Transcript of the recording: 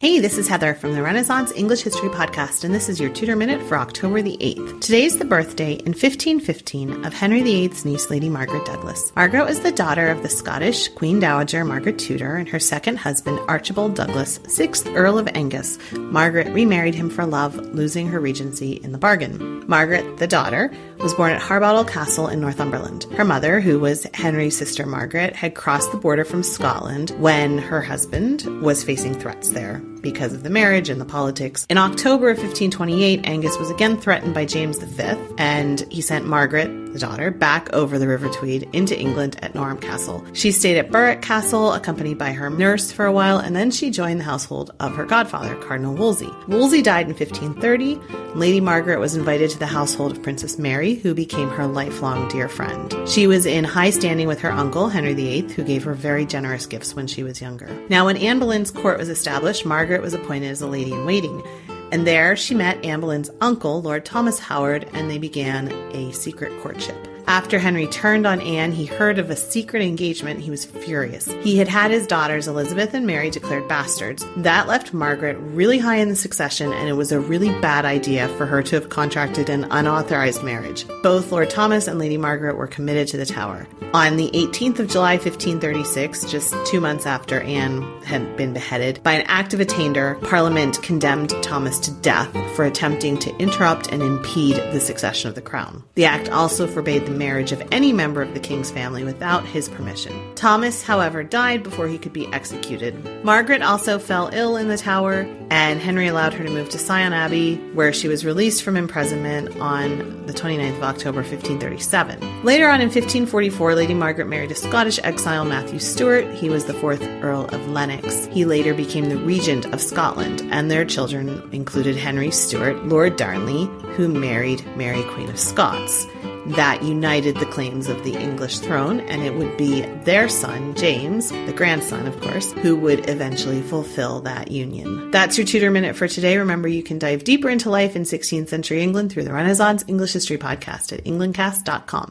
Hey, this is Heather from the Renaissance English History Podcast, and this is your Tudor Minute for October the 8th. Today is the birthday in 1515 of Henry VIII's niece, Lady Margaret Douglas. Margaret was the daughter of the Scottish Queen Dowager Margaret Tudor and her second husband, Archibald Douglas, 6th Earl of Angus. Margaret remarried him for love, losing her regency in the bargain. Margaret, the daughter, was born at Harbottle Castle in Northumberland. Her mother, who was Henry's sister Margaret, had crossed the border from Scotland when her husband was facing threats there because of the marriage and the politics. In October of 1528, Angus was again threatened by James V, and he sent Margaret, the daughter, back over the River Tweed into England at Norham Castle. She stayed at Berwick Castle, accompanied by her nurse for a while, and then she joined the household of her godfather, Cardinal Wolsey. Wolsey died in 1530. Lady Margaret was invited to the household of Princess Mary, who became her lifelong dear friend. She was in high standing with her uncle, Henry VIII, who gave her very generous gifts when she was younger. Now, when Anne Boleyn's court was established, Margaret was appointed as a lady-in-waiting. And there she met Anne Boleyn's uncle, Lord Thomas Howard, and they began a secret courtship. After Henry turned on Anne, he heard of a secret engagement. He was furious. He had had his daughters, Elizabeth and Mary, declared bastards. That left Margaret really high in the succession, and it was a really bad idea for her to have contracted an unauthorized marriage. Both Lord Thomas and Lady Margaret were committed to the Tower. On the 18th of July, 1536, just 2 months after Anne had been beheaded, by an act of attainder, Parliament condemned Thomas to death for attempting to interrupt and impede the succession of the crown. The act also forbade the marriage of any member of the king's family without his permission. Thomas, however, died before he could be executed. Margaret also fell ill in the Tower, and Henry allowed her to move to Sion Abbey, where she was released from imprisonment on the 29th of October, 1537. Later on in 1544, Lady Margaret married a Scottish exile, Matthew Stewart. He was the 4th Earl of Lennox. He later became the Regent of Scotland, and their children included Henry Stuart, Lord Darnley, who married Mary, Queen of Scots. That united the claims of the English throne, and it would be their son, James, the grandson, of course, who would eventually fulfill that union. That's your Tudor Minute for today. Remember, you can dive deeper into life in 16th century England through the Renaissance English History Podcast at englandcast.com.